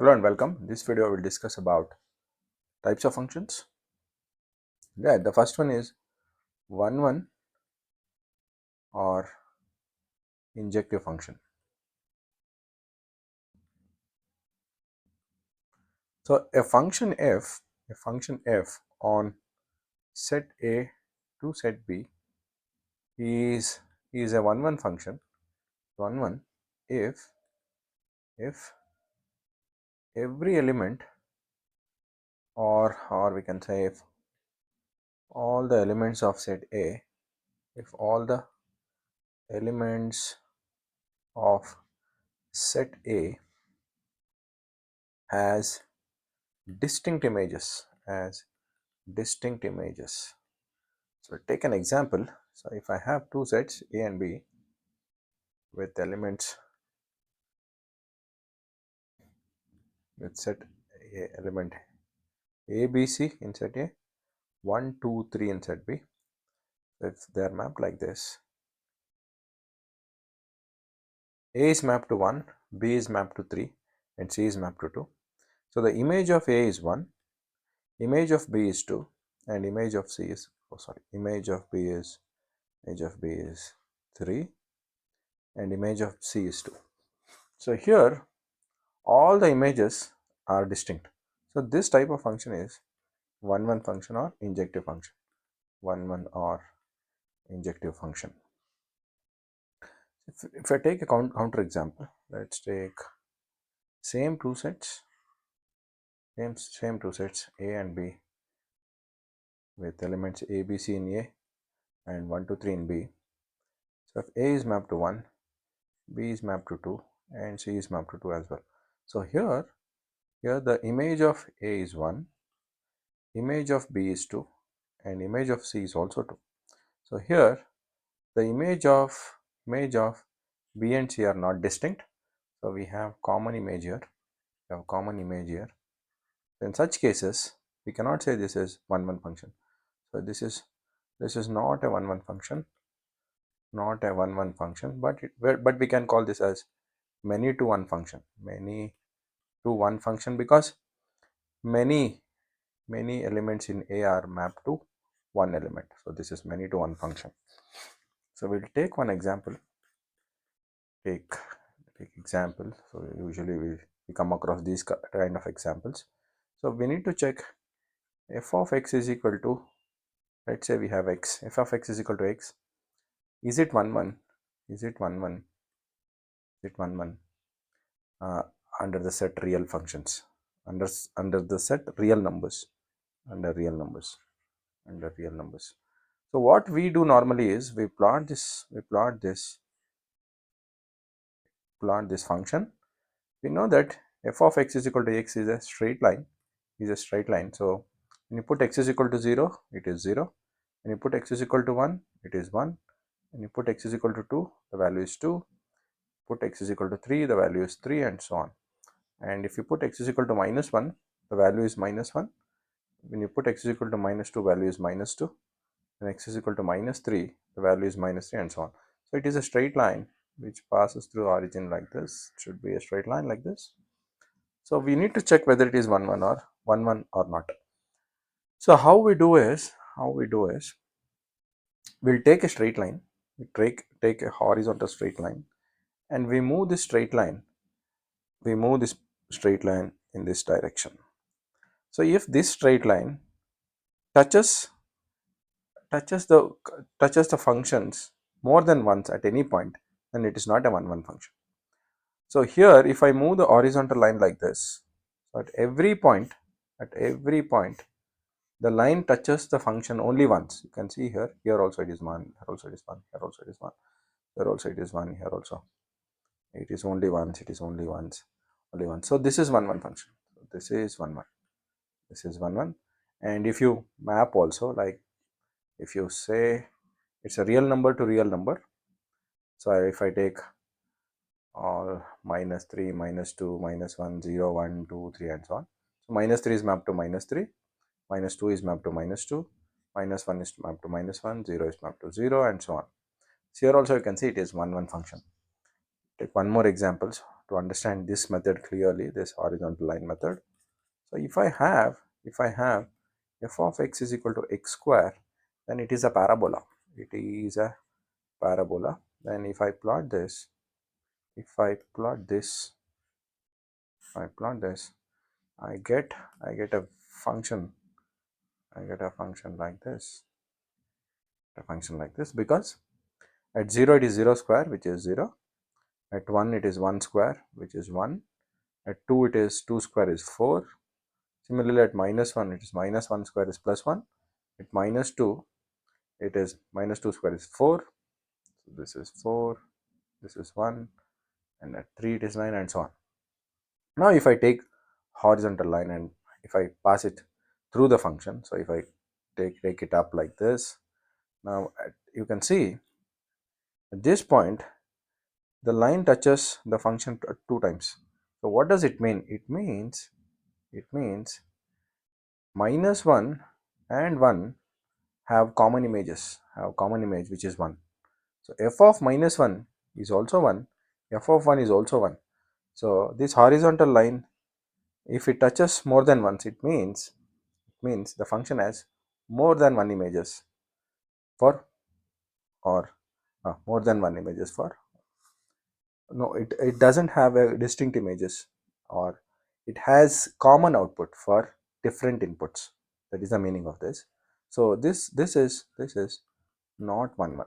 Hello and welcome. This video will discuss about types of functions. The first one is 1 or injective function. So a function f on set A to set B is a 1 function. 1 if every element or we can say if all the elements of set A, if all the elements of set A has distinct images as distinct images. So take an example. So if I have two sets A and B with elements with set A element A B C in set A, 1 2 3 in set B. So if they are mapped like this, A is mapped to 1, B is mapped to 3 and C is mapped to 2. So the image of A is 1, image of B is 2 and image of C is image of B is 3 and image of C is 2. So here all the images are distinct. So this type of function is 1 function or injective function. 1 or injective function. If I take a counter example, let's take same two sets A and B with elements A, B, C in A and 1 2 3 in B. So if A is mapped to 1, B is mapped to 2 and C is mapped to 2 as well. So here the image of A is 1, image of B is 2 and image of C is also 2. So here the image of B and C are not distinct. So we have common image here. So in such cases, we cannot say this is 1 function. So this is not a 1 function, but we can call this as many to one function, because many elements in A are mapped to one element. So this is many to one function. So we'll take one example. Take example. So usually we come across these kind of examples. So we need to check f of x is equal to, let's say we have x, f of x is equal to x. Is it 1 is it 1 under the set real functions, under the set real numbers, under real numbers. So what we do normally is we plot this function. We know that f of x is equal to x is a straight line. So when you put x is equal to 0, it is 0. When you put x is equal to 1, it is 1. When you put x is equal to 2, the value is 2. Put x is equal to 3, the value is 3, and so on. And if you put x is equal to minus 1, the value is minus 1. When you put x is equal to minus 2, value is minus 2. When x is equal to minus 3, the value is minus 3, and so on. So it is a straight line which passes through origin like this. It should be a straight line like this. So we need to check whether it is 1 or not. So how we do is we'll take a straight line, take a horizontal straight line, and we move this straight line in this direction. So if this straight line touches the functions more than once at any point, then it is not a 1 function. So here if I move the horizontal line like this, so at every point the line touches the function only once. You can see here also it is 1, here also it is 1, here also it is 1, here also it is 1, here also it is only once, only once. So this is 1 function. So this is 1. And if you map also, like if you say it's a real number to real number, so if I take all minus 3, minus 2, minus 1, 0, 1, 2, 3 and so on. So minus 3 is mapped to minus 3, minus 2 is mapped to minus 2, minus 1 is mapped to minus 1, 0 is mapped to 0 and so on. So here also you can see it is 1 function. Take one more example. to understand this method clearly, this horizontal line method. So if I have f of x is equal to x square, then it is a parabola. It is a parabola. Then if I plot this, I get a function. I get a function like this. Because at 0 it is 0 square, which is 0. At 1 it is 1 square, which is 1. At 2 it is 2 square is 4. Similarly at minus 1 it is minus 1 square is plus 1. At minus 2 it is minus 2 square is 4. So this is 4, this is 1, and at 3 it is 9, and so on. Now if I take horizontal line and if I pass it through the function, so if I take it up like this, now you can see at this point the line touches the function 2 times. So what does it mean? It means minus 1 and 1 have common image, which is 1. So f of minus 1 is also 1, f of 1 is also 1. So this horizontal line, if it touches more than once, it means the function has more than one images for, or more than one images for, no, it doesn't have a distinct images, or it has common output for different inputs. That is the meaning of this. So this is not 1 1.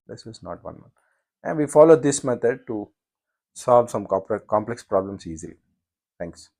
This is not 1 1, and we follow this method to solve some complex problems easily. Thanks.